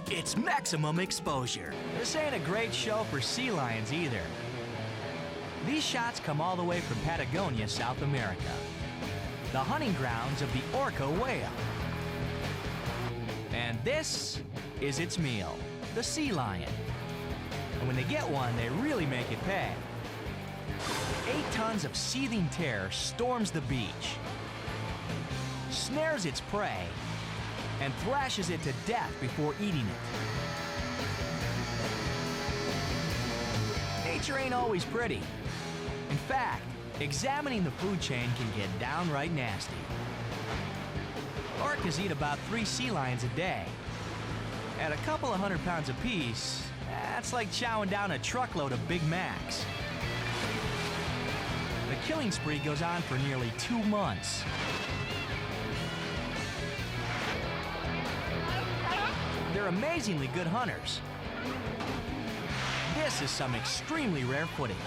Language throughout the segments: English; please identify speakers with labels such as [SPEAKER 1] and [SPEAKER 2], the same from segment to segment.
[SPEAKER 1] It's maximum exposure. This ain't a great show for sea lions either. These shots come all the way from Patagonia, South America, the hunting grounds of the orca whale. And this is its meal, the sea lion. And when they get one, they really make it pay. 8 tons of seething terror storms the beach, snares its prey, and thrashes it to death before eating it. Nature ain't always pretty. In fact, examining the food chain can get downright nasty. Orcas eat about 3 sea lions a day. At a couple of 100 pounds apiece, that's like chowing down a truckload of Big Macs. The killing spree goes on for nearly 2 months. They're amazingly good hunters. This is some extremely rare footage.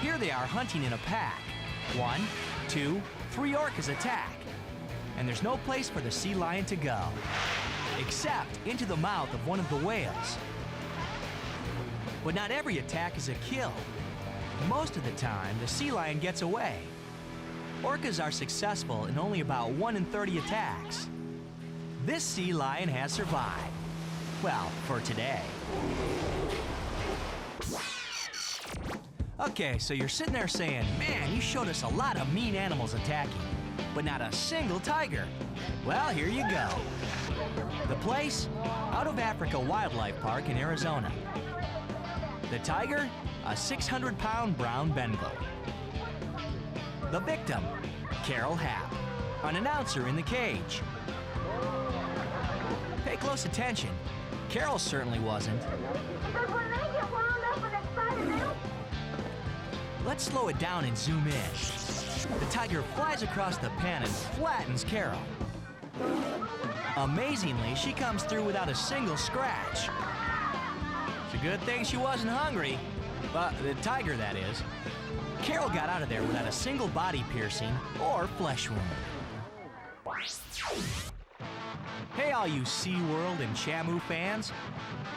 [SPEAKER 1] Here they are hunting in a pack. 1, 2, 3 orcas attack. And there's no place for the sea lion to go, except into the mouth of one of the whales. But not every attack is a kill. Most of the time, the sea lion gets away. Orcas are successful in only about 1 in 30 attacks. This sea lion has survived. Well, for today. Okay, so you're sitting there saying, man, you showed us a lot of mean animals attacking, but not a single tiger. Well, here you go. The place? Out of Africa Wildlife Park in Arizona. The tiger? A 600-pound brown Bengal. The victim? Carol Happ, an announcer in the cage. Pay close attention. Carol certainly wasn't.
[SPEAKER 2] Because when they get wound up and excited, they don't...
[SPEAKER 1] Let's slow it down and zoom in. The tiger flies across the pen and flattens Carol. Amazingly, she comes through without a single scratch. It's a good thing she wasn't hungry. The tiger, that is. Carol got out of there without a single body piercing or flesh wound. Hey, all you SeaWorld and Shamu fans.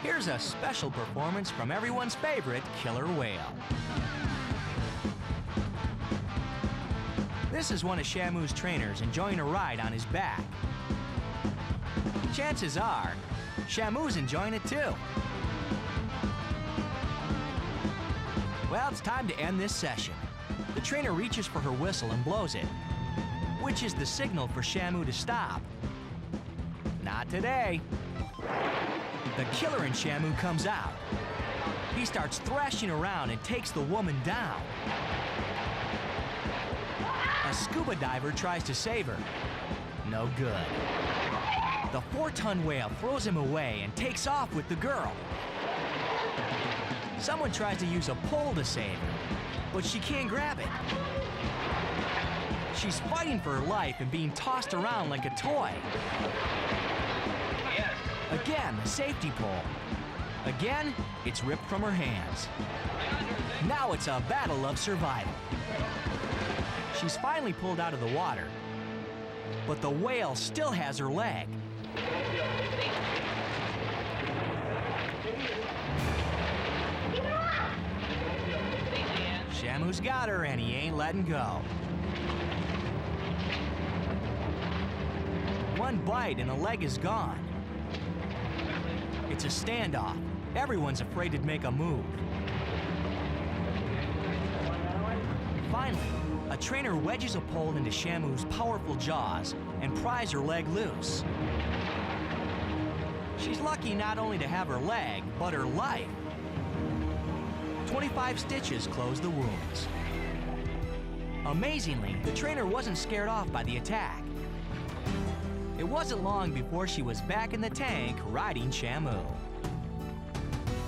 [SPEAKER 1] Here's a special performance from everyone's favorite killer whale. This is one of Shamu's trainers enjoying a ride on his back. Chances are, Shamu's enjoying it too. Well, it's time to end this session. The trainer reaches for her whistle and blows it, which is the signal for Shamu to stop. Not today. The killer in Shamu comes out. He starts thrashing around and takes the woman down. A scuba diver tries to save her. No good. The 4-ton whale throws him away and takes off with the girl. Someone tries to use a pole to save her, but she can't grab it. She's fighting for her life and being tossed around like a toy. Again, the safety pole. Again, it's ripped from her hands. Now it's a battle of survival. She's finally pulled out of the water, but the whale still has her leg. Shamu's got her and he ain't letting go. One bite and the leg is gone. It's a standoff. Everyone's afraid to make a move. Finally, a trainer wedges a pole into Shamu's powerful jaws and pries her leg loose. She's lucky not only to have her leg, but her life. 25 stitches close the wounds. Amazingly, the trainer wasn't scared off by the attack. It wasn't long before she was back in the tank riding Shamu.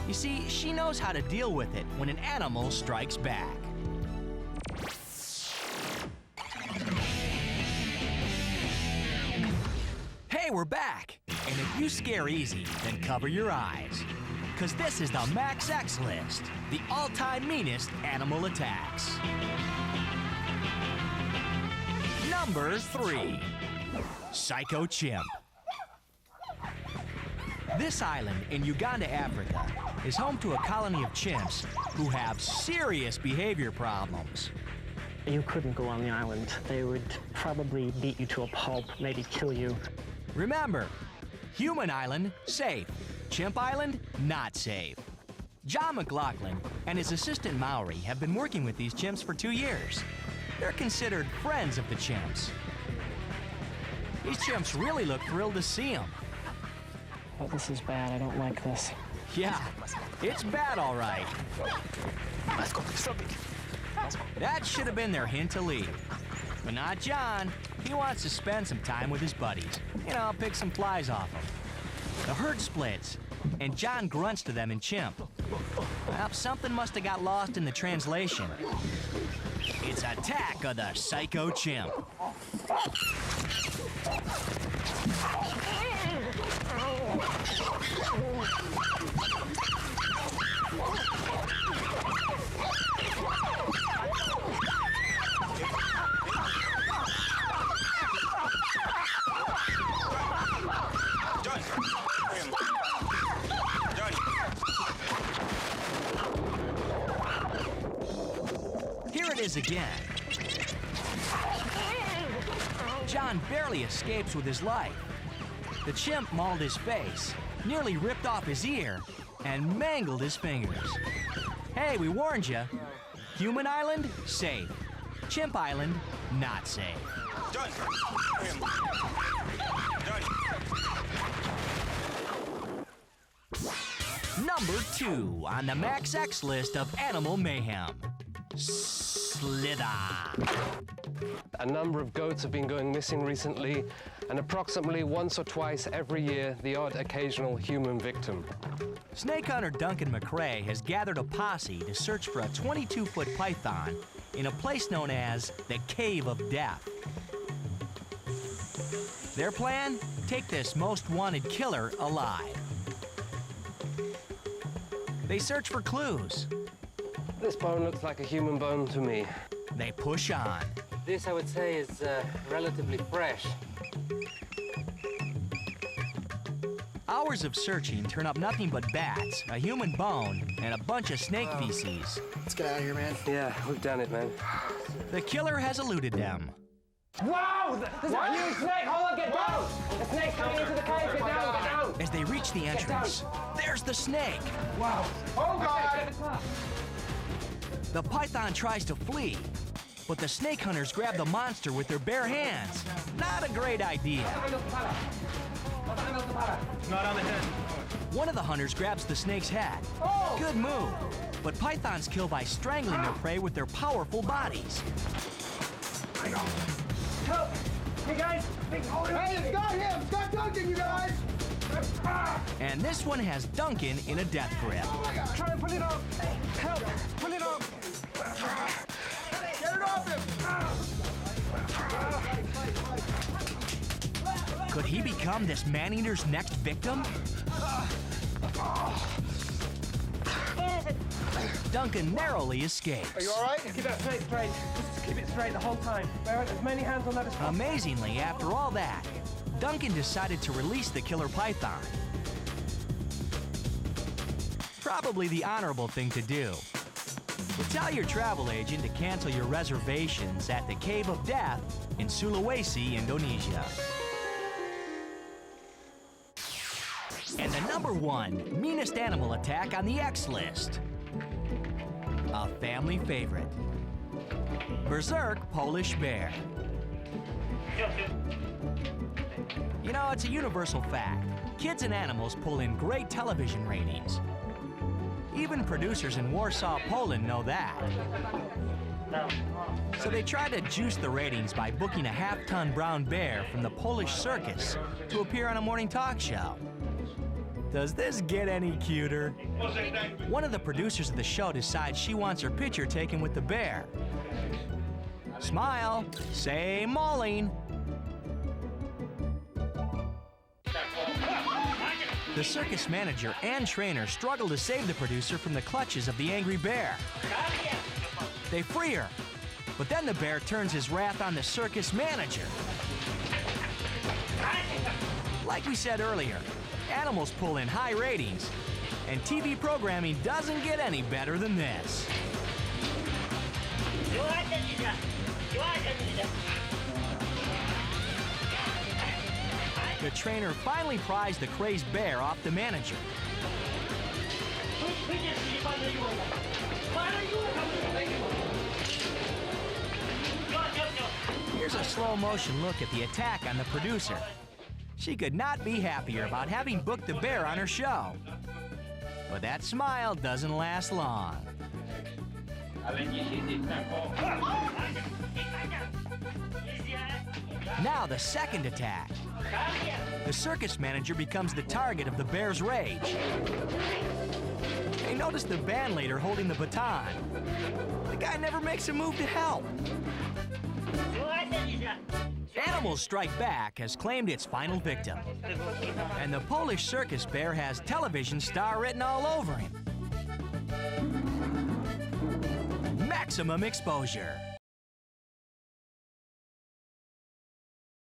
[SPEAKER 1] You see, she knows how to deal with it when an animal strikes back. Hey, we're back! And if you scare easy, then cover your eyes. 'Cause this is the Max X list, the all-time meanest animal attacks. Number 3. Psycho Chimp. This island in Uganda, Africa, is home to a colony of chimps who have serious behavior problems.
[SPEAKER 3] You couldn't go on the island. They would probably beat you to a pulp, maybe kill you.
[SPEAKER 1] Remember, human island, safe. Chimp island, not safe. John McLaughlin and his assistant Maury have been working with these chimps for 2 years. They're considered friends of the chimps. These chimps really look thrilled to see them.
[SPEAKER 3] Oh, this is bad. I don't like this.
[SPEAKER 1] Yeah, it's bad, all right. That should have been their hint to leave. But not John. He wants to spend some time with his buddies. You know, pick some flies off them. The herd splits, and John grunts to them in chimp. Well, something must have got lost in the translation. It's Attack of the Psycho Chimp. Here it is again. John barely escapes with his life. The chimp mauled his face, nearly ripped off his ear, and mangled his fingers. Hey, we warned you. Human island, safe. Chimp island, not safe.
[SPEAKER 4] Done.
[SPEAKER 1] Number 2 on the Max X list of animal mayhem. Slither.
[SPEAKER 5] A number of goats have been going missing recently, and approximately once or twice every year, the odd occasional human victim.
[SPEAKER 1] Snake hunter Duncan McRae has gathered a posse to search for a 22-foot python in a place known as the Cave of Death. Their plan? Take this most wanted killer alive. They search for clues.
[SPEAKER 5] This bone looks like a human bone to me.
[SPEAKER 1] They push on.
[SPEAKER 6] This, I would say, is relatively fresh.
[SPEAKER 1] Hours of searching turn up nothing but bats, a human bone, and a bunch of snake feces.
[SPEAKER 7] Let's get out of here, man.
[SPEAKER 5] Yeah, we've done it, man.
[SPEAKER 1] The killer has eluded them.
[SPEAKER 6] Wow! There's a huge snake! Hold on, get down! The snake's coming into the cave! Get down, get down!
[SPEAKER 1] As they reach the entrance, there's the snake.
[SPEAKER 6] Wow! Oh, God!
[SPEAKER 1] The python tries to flee, but the snake hunters grab the monster with their bare hands. Not a great idea.
[SPEAKER 4] Not on the head.
[SPEAKER 1] One of the hunters grabs the snake's head. Good move. But pythons kill by strangling their prey with their powerful bodies.
[SPEAKER 6] Help! Hey, guys!
[SPEAKER 7] Hey, it's got him! It's got Duncan, you guys!
[SPEAKER 1] And this one has Duncan in a death grip.
[SPEAKER 6] Try and pull it off! Help! Pull it off!
[SPEAKER 7] Get it off him!
[SPEAKER 1] Could he become this man-eater's next victim? Duncan narrowly escapes.
[SPEAKER 7] Are you all right?
[SPEAKER 6] Keep that snake straight. Just keep it straight the whole time. Bear as many hands on that as possible.
[SPEAKER 1] Amazingly, after all that, Duncan decided to release the killer python. Probably the honorable thing to do. But tell your travel agent to cancel your reservations at the Cave of Death in Sulawesi, Indonesia. And the number 1 meanest animal attack on the X list. A family favorite. Berserk Polish bear. You know, it's a universal fact. Kids and animals pull in great television ratings. Even producers in Warsaw, Poland know that. So they tried to juice the ratings by booking a half-ton brown bear from the Polish circus to appear on a morning talk show. Does this get any cuter? One of the producers of the show decides she wants her picture taken with the bear. Smile, say mauling. The circus manager and trainer struggle to save the producer from the clutches of the angry bear. They free her, but then the bear turns his wrath on the circus manager. Like we said earlier, Animals pull in high ratings, and TV programming doesn't get any better than this. The trainer finally pries the crazed bear off the manager. Here's a slow motion look at the attack on the producer. She could not be happier about having booked the bear on her show. But that smile doesn't last long. Now the second attack. The circus manager becomes the target of the bear's rage. They notice the band leader holding the baton. The guy never makes a move to help. Animals Strike Back has claimed its final victim. And the Polish circus bear has television star written all over him. Maximum exposure.